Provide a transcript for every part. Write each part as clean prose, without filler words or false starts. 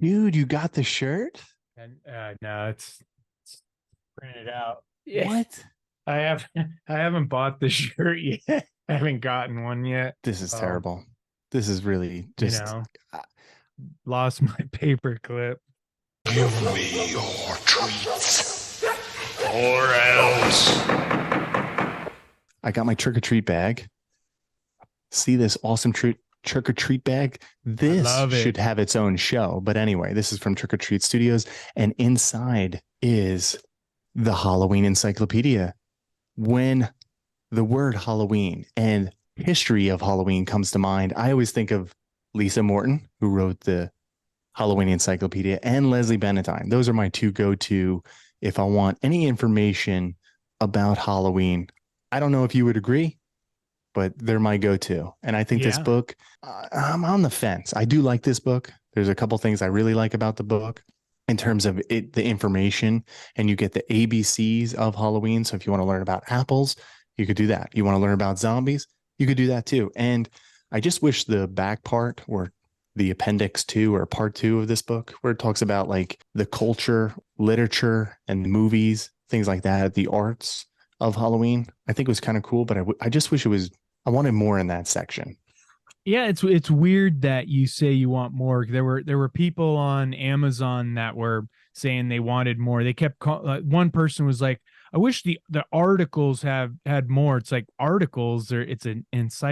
Dude, you got the shirt? And no, it's printed out. Yeah, What? I have I haven't bought the shirt yet. I haven't gotten one yet. This is Um, terrible. This is really you just. know, uh, lost my paper clip. Give me your treats, or else. I got my trick or treat bag. See this awesome trick or treat bag? I This love it. should have its own show. But anyway, this is from Trick or Treat Studios, and inside is the Halloween Encyclopedia. When the word Halloween and history of Halloween comes to mind, I always think of Lisa Morton, who wrote the Halloween Encyclopedia, and Leslie Benedine. Those are my two go-to if I want any information about Halloween. I don't know if you would agree, but they're my go-to. And I think this Yeah. book, I'm on the fence. I do like this book. There's a couple things I really like about the book in terms of it, the information, and you get the ABCs of Halloween. So if you want to learn about apples, you could do that. You want to learn about zombies, you could do that too. And I just wish the back part or the appendix 2 or part 2 of this book, where it talks about like the culture, literature, and the movies, things like that, the arts of Halloween. I think it was kind of cool, but I just wish it was, I wanted more in that section. Yeah, it's weird that you say you want more. There were people on Amazon that were saying they wanted more. They kept one person was like, "I wish the articles have had more." It's like articles, it's an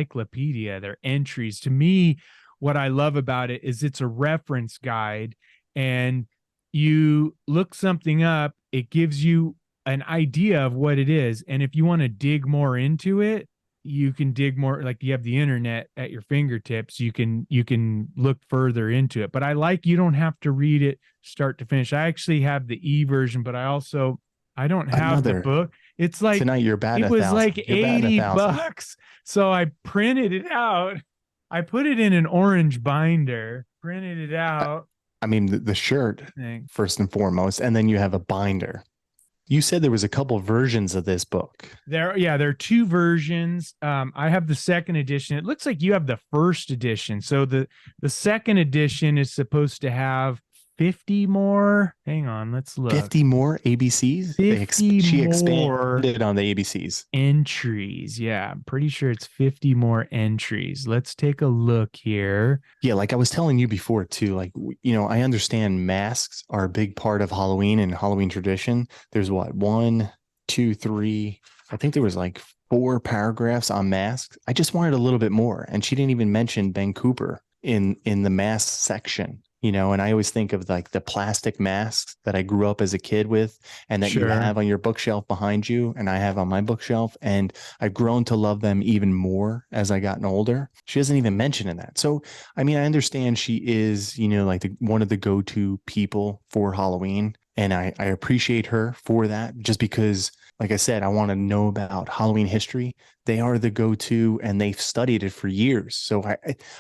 encyclopedia, they're entries. To me, what I love about it is it's a reference guide, and you look something up, it gives you an idea of what it is, and if you want to dig more into it, you can dig more. Like, you have the internet at your fingertips, you can look further into it. But I like, you don't have to read it start to finish. I actually have the e-version, but I don't have the Another book. It's like, tonight, you're batting it a was like thousand. You're batting a 80 thousand. bucks. So I printed it out. I put it in an orange binder, printed it I, out. I mean, the shirt Thing. first and foremost, and then you have a binder. You said there was a couple versions of this book. There are two versions. I have the second edition. It looks like you have the first edition. So the second edition is supposed to have 50 more. Hang on, let's look. 50 more ABCs. 50 She more expanded on the ABCs. entries. Yeah, I'm pretty sure it's 50 more entries. Let's take a look here. Yeah, like I was telling you before too, like, I understand masks are a big part of Halloween and Halloween tradition. There's what, one, two, three, I think there was like 4 paragraphs on masks. I just wanted a little bit more. And she didn't even mention Ben Cooper in the mask section. And I always think of like the plastic masks that I grew up as a kid with and that you Sure. have on your bookshelf behind you and I have on my bookshelf. And I've grown to love them even more as I gotten older. She doesn't even mention in that. So, I mean, I understand she is, like one of the go-to people for Halloween. And I appreciate her for that just because, like I said, I want to know about Halloween history. They are the go-to and they've studied it for years. So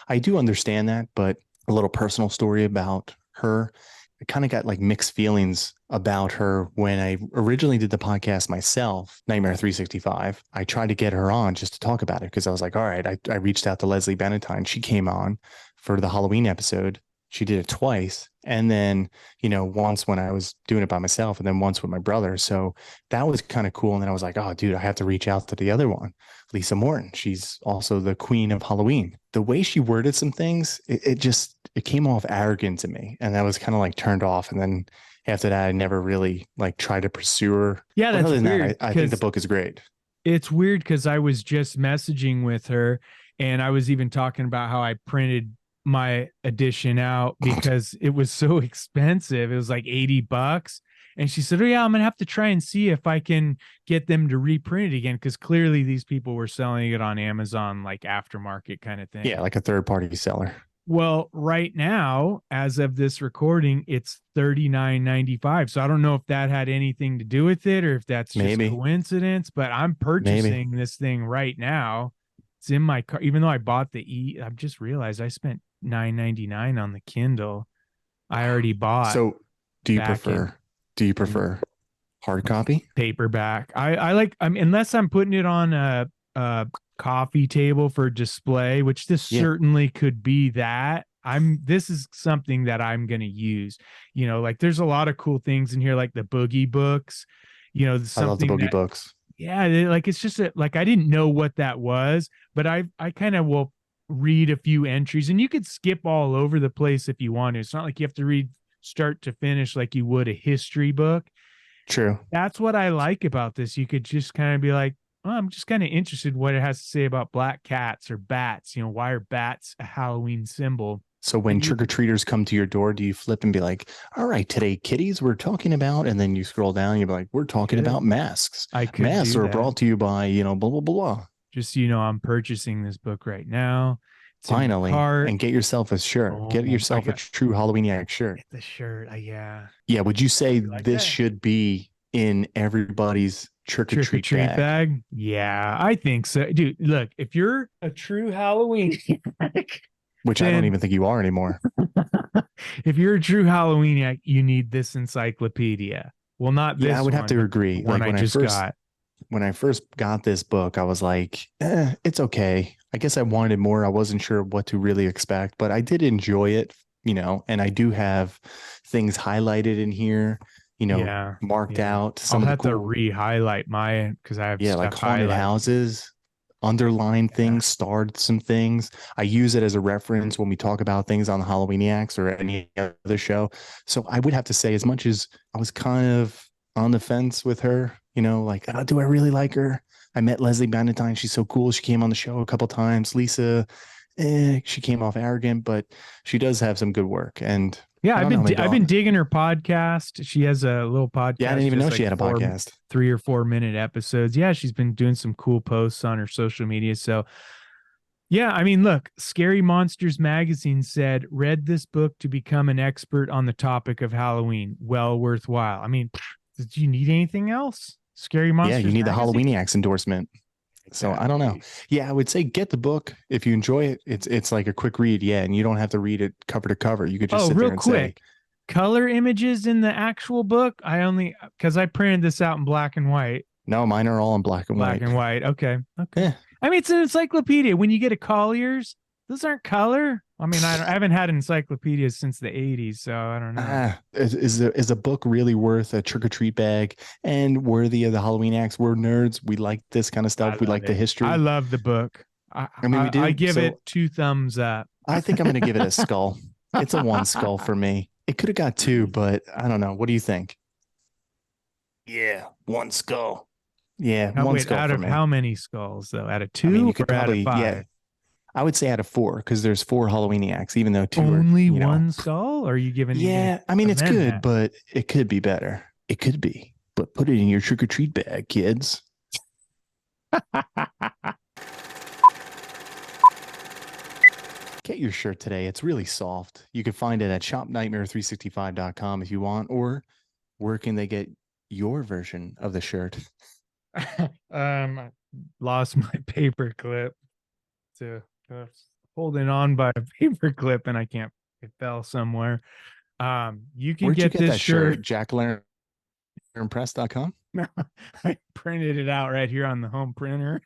I do understand that, but a little personal story about her. I kind of got like mixed feelings about her when I originally did the podcast myself, Nightmare 365. I tried to get her on just to talk about it because I was like, all right, I reached out to Leslie Benetine. She came on for the Halloween episode. She did it twice. And then, once when I was doing it by myself and then once with my brother. So that was kind of cool. And then I was like, oh, dude, I have to reach out to the other one, Lisa Morton. She's also the queen of Halloween. The way she worded some things, it came off arrogant to me. And I was kind of like turned off. And then after that, I never really like tried to pursue her. Yeah, But that's other than that, weird I think the because book is great. it's weird because I was just messaging with her, and I was even talking about how I printed my edition out because it was so expensive. It was like 80 bucks. And she said, "Oh, yeah, I'm going to have to try and see if I can get them to reprint it again." Because clearly these people were selling it on Amazon, like aftermarket kind of thing. Yeah, like a third party seller. Well, right now, as of this recording, it's $39.95. So I don't know if that had anything to do with it or if that's just Maybe, coincidence, but I'm maybe. purchasing this thing right now. It's in my car, even though I bought I've just realized I spent $9.99 on the Kindle. I already bought So do you back in prefer, do you prefer hard copy? paperback. Unless I'm putting it on a coffee table for display, which this Yeah. certainly could be that. this is something that I'm going to use, like there's a lot of cool things in here, like the boogie books, I love the something boogie that, books. yeah, like it's just like I didn't know what that was, but I kind of will read a few entries, and you could skip all over the place if you want to. It's not like you have to read start to finish like you would a history book. True. That's what I like about this. You could just kind of be like, oh, I'm just kind of interested what it has to say about black cats or bats. Why are bats a Halloween symbol? So when trick-or-treaters come to your door, do you flip and be like, all right, today, kitties, we're talking about, and then you scroll down, you're like, we're talking about masks. I could Masks do are that. brought to you by, blah, blah, blah, blah. Just, I'm purchasing this book right now. It's Finally, and get yourself a shirt. Get yourself a true Halloweeniac shirt. Get the shirt. Yeah. Yeah. Would you say like this that? should be in everybody's trick-or-treat bag? Yeah, I think so. Dude, look, if you're a true Halloween, which I don't even think you are anymore. If you're a true Halloweeniac, you need this encyclopedia. Well, not this. Yeah, I would have to agree. Like when I first got this book, I was like, it's okay. I guess I wanted more. I wasn't sure what to really expect, but I did enjoy it, and I do have things highlighted in here, marked out. I'll have to re-highlight mine because I have like haunted houses, underlined things, starred some things. I use it as a reference when we talk about things on the Halloweeniacs or any other show. So I would have to say, as much as I was kind of on the fence with her, like, do I really like her? I met Leslie Bannatyne. She's so cool. She came on the show a couple times. Lisa, she came off arrogant, but she does have some good work. And yeah, I've been digging her podcast. She has a little podcast. Yeah, I didn't even know she had a podcast. 3 or 4 minute episodes. Yeah, she's been doing some cool posts on her social media. So yeah, I mean, look, Scary Monsters Magazine said, read this book to become an expert on the topic of Halloween. Well worthwhile. I mean, did you need anything else? Scary Monsters. Yeah, you need Magazine? The Halloweeniacs endorsement. Exactly. So I don't know. Yeah, I would say get the book if you enjoy it. It's like a quick read. Yeah, and you don't have to read it cover to cover. You could just sit there and say, color images in the actual book. Because I printed this out in black and white. No, mine are all in black and white. Black and white. Okay. Yeah. I mean, it's an encyclopedia. When you get a Collier's, those aren't color. I mean, I haven't had encyclopedias since the 80s, so I don't know. Is a book really worth a trick-or-treat bag and worthy of the Halloweeniacs? We're nerds. We like this kind of stuff. We like the history. I love the book. I mean, we do. I give it 2 thumbs up. I think I'm going to give it a skull. It's a 1 skull for me. It could have got 2, but I don't know. What do you think? Yeah, 1 skull. Yeah, 1 skull out for of me. How many skulls though? Out of 2? I mean, you could probably, out of 5? Yeah. I would say out of 4 because there's 4 Halloweeniacs, even though 2 only are, 1 skull. Or are you giving? Yeah, I mean it's good, but it could be better. It could be, but put it in your trick or treat bag, kids. Get your shirt today. It's really soft. You can find it at shopnightmare365.com if you want, or where can they get your version of the shirt? I lost my paper clip. Holding on by a paper clip and it fell somewhere. You can get this shirt. JackLanternPress.com. No, I printed it out right here on the home printer.